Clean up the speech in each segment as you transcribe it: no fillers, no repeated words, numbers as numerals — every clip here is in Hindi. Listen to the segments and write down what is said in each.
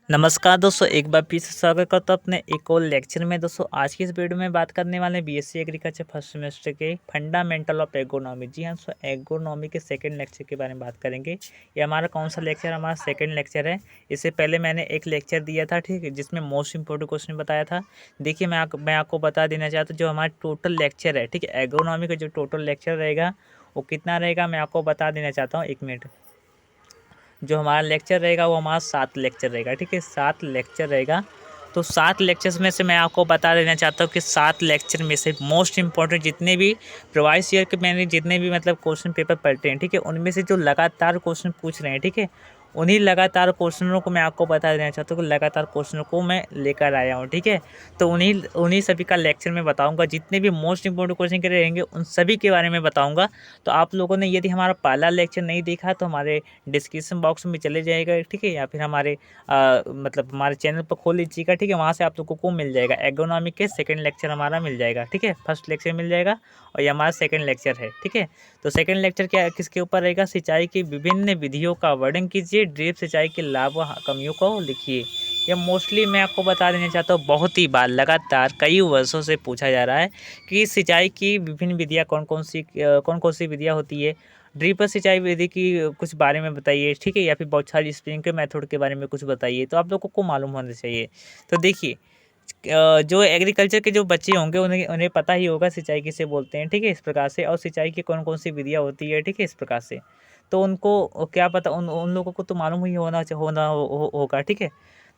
नमस्कार दोस्तों, एक बार फिर से स्वागत करता हूँ अपने एक और लेक्चर में। दोस्तों आज की इस वीडियो में बात करने वाले हैं बीएससी एग्रीकल्चर फर्स्ट सेमेस्टर के फंडामेंटल ऑफ एग्रोनॉमी। जी हाँ, सो एग्रोनॉमी के सेकंड लेक्चर के बारे में बात करेंगे। ये हमारा कौन सा लेक्चर? हमारा सेकंड लेक्चर है। इससे पहले मैंने एक लेक्चर दिया था, ठीक है, जिसमें मोस्ट इंपॉर्टेंट क्वेश्चन बताया था। देखिए मैं आपको बता देना चाहता हूँ, जो हमारा टोटल लेक्चर है, ठीक है, एग्रोनॉमी का जो टोटल लेक्चर रहेगा वो कितना रहेगा मैं आपको बता देना चाहता हूँ। 1 मिनट। जो हमारा लेक्चर रहेगा वो हमारा 7 लेक्चर रहेगा, ठीक है, 7 लेक्चर रहेगा। तो 7 लेक्चर्स में से मैं आपको बता देना चाहता हूँ कि 7 लेक्चर में से मोस्ट इंपॉर्टेंट जितने भी प्रीवियस ईयर के मैंने जितने भी मतलब क्वेश्चन पेपर पढ़ते हैं, ठीक है, उनमें से जो लगातार क्वेश्चन पूछ रहे हैं, ठीक है, उन्हीं लगातार क्वेश्चनों को मैं आपको बता देना चाहता हूँ कि लगातार क्वेश्चनों को मैं लेकर आया हूँ, ठीक है। तो उन्हीं उन्हीं सभी का लेक्चर में बताऊँगा। जितने भी मोस्ट इंपॉर्टेंट क्वेश्चन के रहेंगे उन सभी के बारे में बताऊँगा। तो आप लोगों ने यदि हमारा पहला लेक्चर नहीं देखा तो हमारे डिस्क्रिप्शन बॉक्स में चले जाएगा, ठीक है, या फिर हमारे मतलब हमारे चैनल पर खोल लीजिएगा, ठीक है, वहाँ से आप लोगों को मिल जाएगा। एग्रोनॉमी के सेकंड लेक्चर हमारा मिल जाएगा, ठीक है, फर्स्ट लेक्चर मिल जाएगा और ये हमारा सेकंड लेक्चर है, ठीक है। तो सेकंड लेक्चर क्या किसके ऊपर रहेगा? सिंचाई की विभिन्न विधियों का वर्णन कीजिए, ड्रिप सिंचाई के लाभ व कमियों को लिखिए। ये मोस्टली मैं आपको बता देना चाहता हूँ, बहुत ही बार लगातार कई वर्षों से पूछा जा रहा है कि सिंचाई की विभिन्न विधियाँ कौन कौन सी विधियाँ होती है। ड्रिप सिंचाई विधि की कुछ बारे में बताइए, ठीक है, या फिर बौछारी स्प्रिंकलर मेथड के बारे में कुछ बताइए, तो आप लोगों को मालूम होना चाहिए। तो देखिए, जो एग्रीकल्चर के जो बच्चे होंगे उन्हें उन्हें पता ही होगा सिंचाई किसे बोलते हैं, ठीक है, इस प्रकार से, और सिंचाई की कौन कौन सी विधियाँ होती है, ठीक है, इस प्रकार से। तो उनको क्या पता, उन उन लोगों को तो मालूम ही होगा, ठीक है।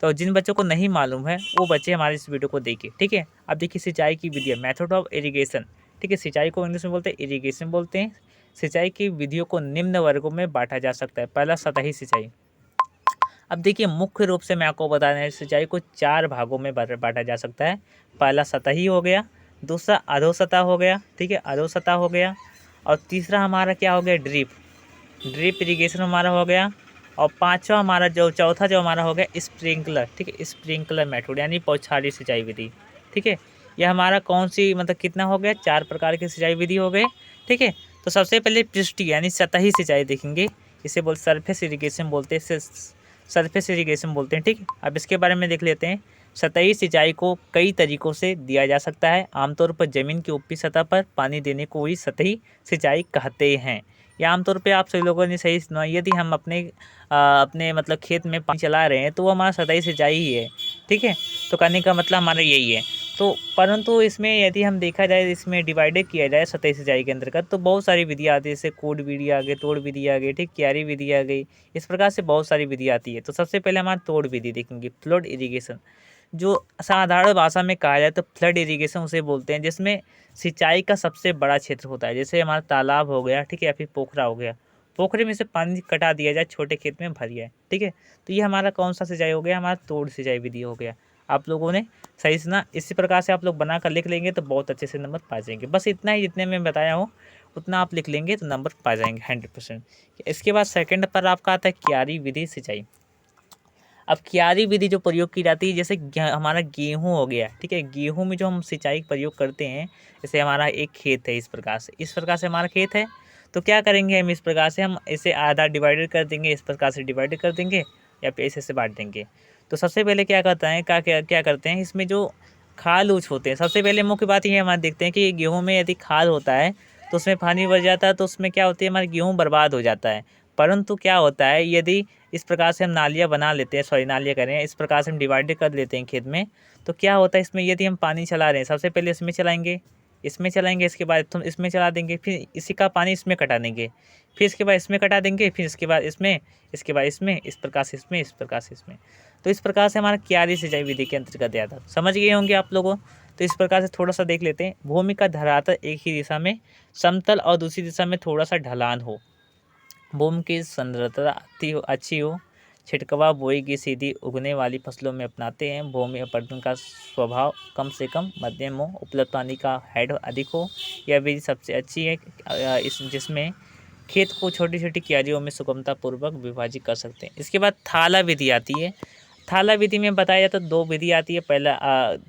तो जिन बच्चों को नहीं मालूम है वो बच्चे हमारे इस वीडियो को देखिए, ठीक है। अब देखिए सिंचाई की विधियाँ, मेथड ऑफ इरीगेशन, ठीक है, सिंचाई को इंग्लिश में बोलते हैं इरीगेशन बोलते हैं। सिंचाई की विधियों को निम्न वर्गों में बांटा जा सकता है। पहला, सतही सिंचाई। अब देखिए मुख्य रूप से मैं आपको बता दें, सिंचाई को 4 भागों में बांटा जा सकता है। पहला सतही हो गया, दूसरा अधोसतह हो गया, ठीक है, अधोसतह हो गया, और तीसरा हमारा क्या हो गया? ड्रिप ड्रिप इरिगेशन हमारा हो गया, और पांचवा हमारा जो चौथा जो हमारा हो गया स्प्रिंकलर, ठीक है, स्प्रिंकलर मेथड यानी बौछारी सिंचाई विधि, ठीक है। यह हमारा कौन सी मतलब कितना हो गया? 4 प्रकार की सिंचाई विधि हो गए, ठीक है। तो सबसे पहले पृष्ठीय यानी सतही सिंचाई देखेंगे, इसे सरफेस इरिगेशन बोलते हैं, सरफेस इरिगेशन बोलते हैं, ठीक है। अब इसके बारे में देख लेते हैं। सतही सिंचाई को कई तरीकों से दिया जा सकता है। आमतौर पर जमीन की ऊपरी सतह पर पानी देने को ही सतही सिंचाई कहते हैं। या आमतौर पे आप सभी लोगों ने सही सुना, यदि हम अपने मतलब खेत में पानी चला रहे हैं तो वो हमारा सतही सिंचाई ही है, ठीक है। तो कहने का मतलब हमारा यही है। तो परंतु इसमें यदि हम देखा जाए, इसमें डिवाइडेड किया जाए सतही सिंचाई के अंतर्गत, तो बहुत सारी विधि आती है, जैसे कोड विधि आ गई, तोड़ विधि आ गई, ठीक, क्यारी विधि आ गई। इस प्रकार से बहुत सारी विधि आती है। तो सबसे पहले हमारा तोड़ विधि देखेंगे, फ्लड इरिगेशन। जो साधारण भाषा में कहा जाए तो फ्लड इरिगेशन उसे बोलते हैं, जिसमें सिंचाई का सबसे बड़ा क्षेत्र होता है। जैसे हमारा तालाब हो गया, ठीक है, या फिर पोखरा हो गया, पोखरे में से पानी कटा दिया जाए, छोटे खेत में भर जाए, ठीक है। तो ये हमारा कौन सा सिंचाई हो गया? हमारा तोड़ सिंचाई विधि हो गया। आप लोगों ने सही सुना। इसी प्रकार से आप लोग बना कर लिख लेंगे तो बहुत अच्छे से नंबर पा जाएंगे। बस इतना ही, जितने में बताया हूँ उतना आप लिख लेंगे तो नंबर पा जाएंगे 100%। इसके बाद सेकंड पर आपका आता है क्यारी विधि सिंचाई। अब क्यारी विधि जो प्रयोग की जाती है, जैसे हमारा गेहूँ हो गया, ठीक है, गेहूँ में जो हम सिंचाई प्रयोग करते हैं, जैसे हमारा एक खेत है, इस प्रकार से हमारा खेत है, तो क्या करेंगे हम? इस प्रकार से हम इसे आधा डिवाइडेड कर देंगे, इस प्रकार से डिवाइड कर देंगे या फिर ऐसे बांट देंगे। तो सबसे पहले क्या करता है, क्या करते हैं, इसमें जो खाल ऊच होते हैं, सबसे पहले मुख्य बात ये हमारे देखते हैं कि गेहूँ में यदि खाल होता है तो उसमें पानी भर जाता है, तो उसमें क्या होती है, हमारा गेहूँ बर्बाद हो जाता है। परंतु क्या होता है, यदि इस प्रकार से हम नालियाँ बना लेते हैं, सॉरी नालियाँ करें, इस प्रकार से हम डिवाइड कर लेते हैं खेत में, तो क्या होता है, इसमें यदि हम पानी चला रहे हैं, सबसे पहले इसमें चलाएंगे, इसके बाद तुम इसमें चला देंगे, फिर इसी का पानी इसमें कटा देंगे, फिर इसके बाद इसमें कटा देंगे, फिर इसके बाद इसमें, इस प्रकार से इसमें, इस प्रकार से इसमें। तो इस प्रकार से हमारा क्यारी सिंचाई विधि के अंतर्गत आता है। समझ गए होंगे आप लोगों। तो इस प्रकार से थोड़ा सा देख लेते हैं। भूमि का धरातल एक ही दिशा में समतल और दूसरी दिशा में थोड़ा सा ढलान हो, भूमि की सांद्रता अच्छी हो, छिटकवा बोई की सीधी उगने वाली फसलों में अपनाते हैं। भूमि अपरदन का स्वभाव कम से कम मध्यम हो, उपलब्ध पानी का हेड अधिक हो। यह विधि सबसे अच्छी है जिसमें खेत को छोटी छोटी क्यारियों में सुगमता पूर्वक विभाजित कर सकते हैं। इसके बाद थाला विधि आती है। थाला विधि में बताया जाता है 2 विधि आती है। पहला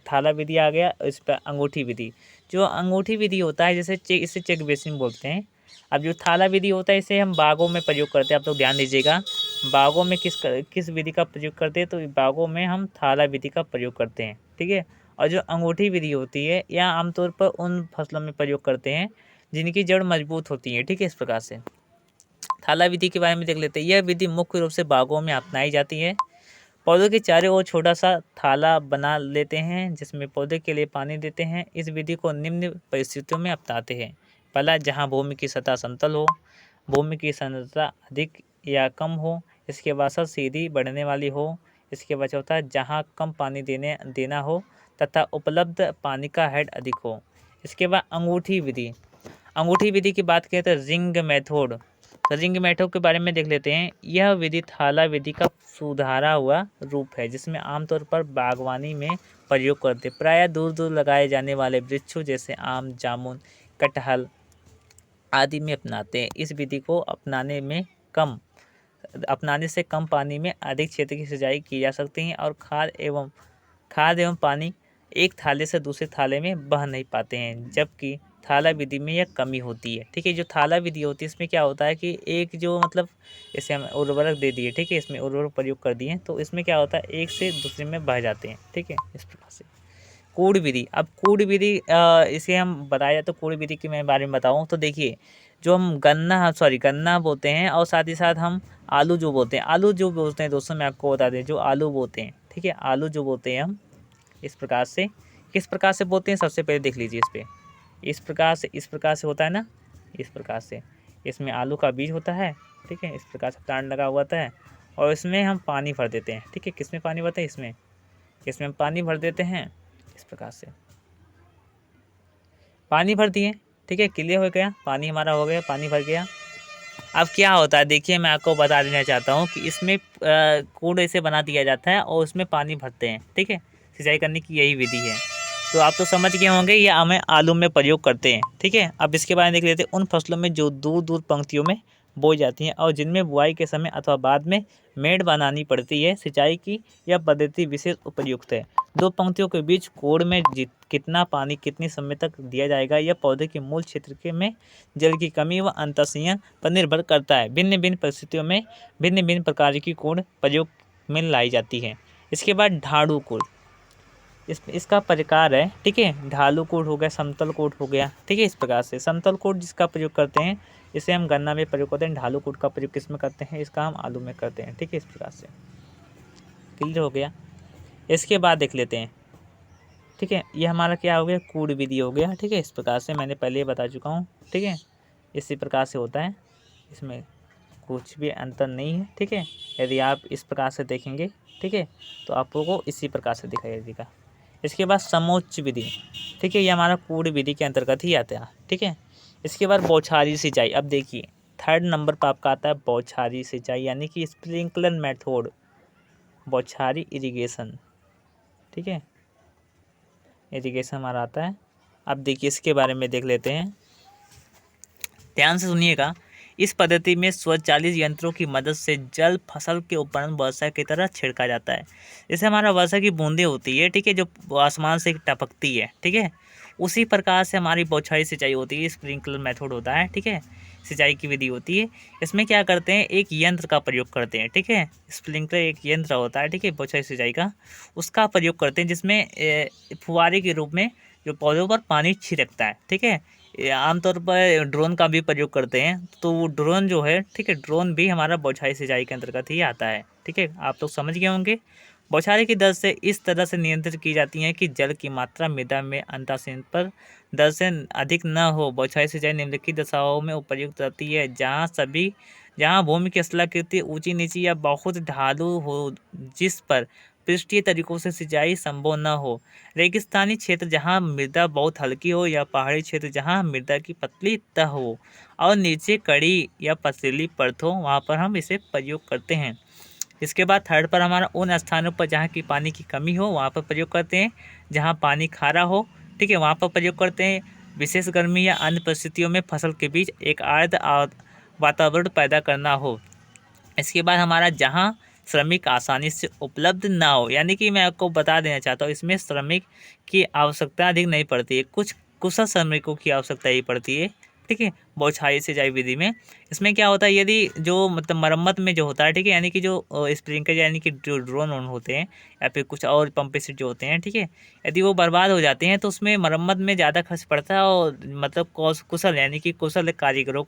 थाला विधि आ गया, इस पर अंगूठी विधि। जो अंगूठी विधि होता है, जैसे इसे चेक बेसिन बोलते हैं। अब जो थाला विधि होता है इसे हम बागों में प्रयोग करते हैं, आप लोग ध्यान दीजिएगा। बागों में किस विधि का प्रयोग करते हैं, तो बागों में हम थाला विधि का प्रयोग करते हैं, ठीक है। और जो अंगूठी विधि होती है, यह आमतौर पर उन फसलों में प्रयोग करते हैं जिनकी जड़ मजबूत होती है, ठीक है। इस प्रकार से थाला विधि के बारे में देख लेते हैं। यह विधि मुख्य रूप से बागों में अपनाई जाती है। पौधों के चारों ओर छोटा सा थाला बना लेते हैं जिसमें पौधे के लिए पानी देते हैं। इस विधि को निम्न परिस्थितियों में अपनाते हैं। पहला, जहाँ भूमि की सतह समतल हो, भूमि की सांद्रता अधिक या कम हो, इसके बाद सीधी बढ़ने वाली हो। इसके बाद चौथा, जहाँ कम पानी देना हो तथा उपलब्ध पानी का हेड अधिक हो। इसके बाद अंगूठी विधि। अंगूठी विधि की बात करें तो रिंग मेथड। तो रिंग मेथड के बारे में देख लेते हैं। यह विधि थाला विधि का सुधारा हुआ रूप है जिसमें आमतौर पर बागवानी में प्रयोग करते, प्रायः दूर दूर लगाए जाने वाले वृक्षों जैसे आम, जामुन, कटहल आदि में अपनाते हैं। इस विधि को अपनाने से कम पानी में अधिक क्षेत्र की सिंचाई की जा सकती है और खाद एवं पानी एक थाले से दूसरे थाले में बह नहीं पाते हैं, जबकि थाला विधि में यह कमी होती है, ठीक है। जो थाला विधि होती है इसमें क्या होता है कि एक जो मतलब जैसे हम उर्वरक दे दिए, ठीक है, इसमें उर्वरक प्रयोग कर दिए तो इसमें क्या होता है एक से दूसरे में बह जाते हैं, ठीक है। इस प्रकार से कूड़ विधि। अब कूड़ विधि इसे हम बताया जाए तो कूड़ विधि के मैं बारे में बताऊँ तो देखिए, जो हम गन्ना बोते हैं और साथ ही साथ हम आलू जो बोते हैं दोस्तों, मैं आपको बता दें, जो आलू बोते हैं, ठीक है, आलू जो बोते हैं हम इस प्रकार से, किस प्रकार से बोते हैं सबसे पहले देख लीजिए। इस प्रकार से होता है ना, इस प्रकार से इसमें आलू का बीज होता है, ठीक है, इस प्रकार से प्लांट लगा हुआ होता है और इसमें हम पानी भर देते हैं, ठीक है। किसमें पानी भरते हैं, इसमें हम पानी भर देते हैं। इस प्रकार से पानी भर दिए, ठीक है, क्लियर हो गया, पानी हमारा हो गया, पानी भर गया। अब क्या होता है देखिए, मैं आपको बता देना चाहता हूँ कि इसमें कूड़ ऐसे बना दिया जाता है और उसमें पानी भरते हैं, ठीक है। सिंचाई करने की यही विधि है। तो आप तो समझ गए होंगे ये हमें आलू में प्रयोग करते हैं, ठीक है। अब इसके बारे में देख लेते हैं। उन फसलों में जो दूर दूर पंक्तियों में बोई जाती हैं और जिनमें बुआई के समय अथवा बाद में मेड़ बनानी पड़ती है, सिंचाई की यह पद्धति विशेष उपयुक्त है। दो पंक्तियों के बीच कोड़ में कितना पानी कितने समय तक दिया जाएगा, यह पौधे के मूल क्षेत्र में जल की कमी व अंतःसंयन पर निर्भर करता है। भिन्न भिन्न परिस्थितियों में भिन्न भिन्न प्रकार की कोड़ प्रयोग में लाई जाती है। इसके बाद ढाड़ू कोड़, इसका प्रकार है, ठीक है। ढालू कोड हो गया, समतल कोड हो गया, ठीक है। इस प्रकार से समतल कोड जिसका प्रयोग करते हैं इसे हम गन्ना में प्रयोग करते हैं। ढालू कोड का प्रयोग किस में करते हैं, इसका हम आलू में करते हैं, ठीक है। इस प्रकार से क्लियर हो गया। इसके बाद देख लेते हैं, ठीक है, ये हमारा क्या हो गया, कूड़ विधि हो गया, ठीक है। इस प्रकार से मैंने पहले ही बता चुका हूँ, ठीक है। इसी प्रकार से होता है, इसमें कुछ भी अंतर नहीं है, ठीक है। यदि आप इस प्रकार से देखेंगे, ठीक है, तो आपको इसी प्रकार से दिखाई देगा। इसके बाद समोच्च विधि, ठीक है, ये हमारा कूड़ विधि के अंतर्गत ही आता है, ठीक है। इसके बाद बौछारी सिंचाई। अब देखिए 3rd नंबर पर आपका आता है बौछारी सिंचाई, यानी कि स्प्रिंकलर मेथड, बौछारी इरिगेशन, ठीक है, इरिगेशन हमारा आता है। अब देखिए इसके बारे में देख लेते हैं, ध्यान से सुनिएगा। इस पद्धति में स्वचालित यंत्रों की मदद से जल फसल के ऊपर वर्षा की तरह छिड़का जाता है। जैसे हमारा वर्षा की बूंदें होती है, ठीक है, जो आसमान से टपकती है, ठीक है, उसी प्रकार से हमारी बौछारी सिंचाई होती है। स्प्रिंकलर मेथड होता है, ठीक है, सिंचाई की विधि होती है। इसमें क्या करते हैं, एक यंत्र का प्रयोग करते हैं, ठीक है। स्प्रिंकलर एक यंत्र होता है, ठीक है, बौछारी सिंचाई का, उसका प्रयोग करते हैं जिसमें फुहारे के रूप में जो पौधों पर पानी छिड़कता है, ठीक है। आमतौर पर ड्रोन का भी प्रयोग करते हैं, तो वो ड्रोन जो है, ठीक है, ड्रोन भी हमारा बौछारी सिंचाई के अंतर्गत ही आता है, ठीक है। आप तो समझ गए होंगे। बौछारी की दर से इस तरह से नियंत्रित की जाती है कि जल की मात्रा मृदा में अंतःसंयन पर दर से अधिक न हो। बौछारी सिंचाई निम्नलिखित दशाओं में उपयुक्त रहती है, जहाँ भूमि की स्थलाकृति ऊंची नीची या बहुत ढालू हो, जिस पर पृष्ठीय तरीकों से सिंचाई संभव न हो। रेगिस्तानी क्षेत्र जहाँ मृदा बहुत हल्की हो या पहाड़ी क्षेत्र जहाँ मृदा की पतली तह हो और नीचे कड़ी या पथरीली परत हो, वहाँ पर हम इसे प्रयोग करते हैं। इसके बाद 3rd पर हमारा उन स्थानों पर जहाँ की पानी की कमी हो वहाँ पर प्रयोग करते हैं। जहाँ पानी खारा हो, ठीक है, वहाँ पर प्रयोग करते हैं। विशेष गर्मी या अन्य परिस्थितियों में फसल के बीच एक आर्द्र वातावरण पैदा करना हो। इसके बाद हमारा जहाँ श्रमिक आसानी से उपलब्ध ना हो, यानी कि मैं आपको बता देना चाहता हूँ इसमें श्रमिक की आवश्यकता अधिक नहीं पड़ती है, कुछ कुशल श्रमिकों की आवश्यकता ही पड़ती है, ठीक है, बौछारी सिंचाई विधि में। इसमें क्या होता है, यदि जो मतलब मरम्मत में जो होता है, ठीक है, यानी कि जो स्प्रिंकलर यानी कि जो ड्रोन ऑन होते हैं या फिर कुछ और पंप सेट जो होते हैं, ठीक है, यदि वो बर्बाद हो जाते हैं तो उसमें मरम्मत में ज़्यादा खर्च पड़ता है और मतलब कुशल यानी कि कुशल कारीगरों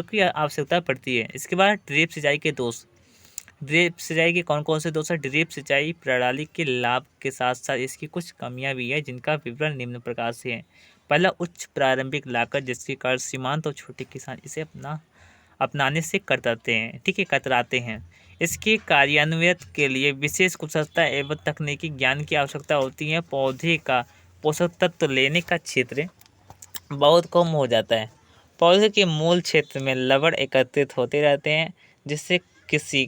की आवश्यकता पड़ती है। इसके बाद ड्रिप सिंचाई के दोष। ड्रिप सिंचाई के कौन कौन से दोष हैं? ड्रिप सिंचाई प्रणाली के लाभ के साथ साथ इसकी कुछ कमियां भी है, जिनका विवरण निम्न प्रकार से है। पहला, उच्च प्रारंभिक लागत, जिसके कारण सीमांत और छोटे किसान इसे अपनाने से कतराते हैं, ठीक है, कतराते हैं। इसके कार्यान्वयन के लिए विशेष कुशलता एवं तकनीकी ज्ञान की आवश्यकता होती है। पौधे का पोषक तत्व लेने का क्षेत्र बहुत कम हो जाता है। पौधे के मूल क्षेत्र में लवण एकत्रित होते रहते हैं, जिससे किसी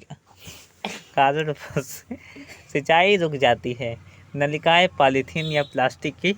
कारण सिंचाई रुक जाती है। नलिकाएं पॉलीथीन या प्लास्टिक की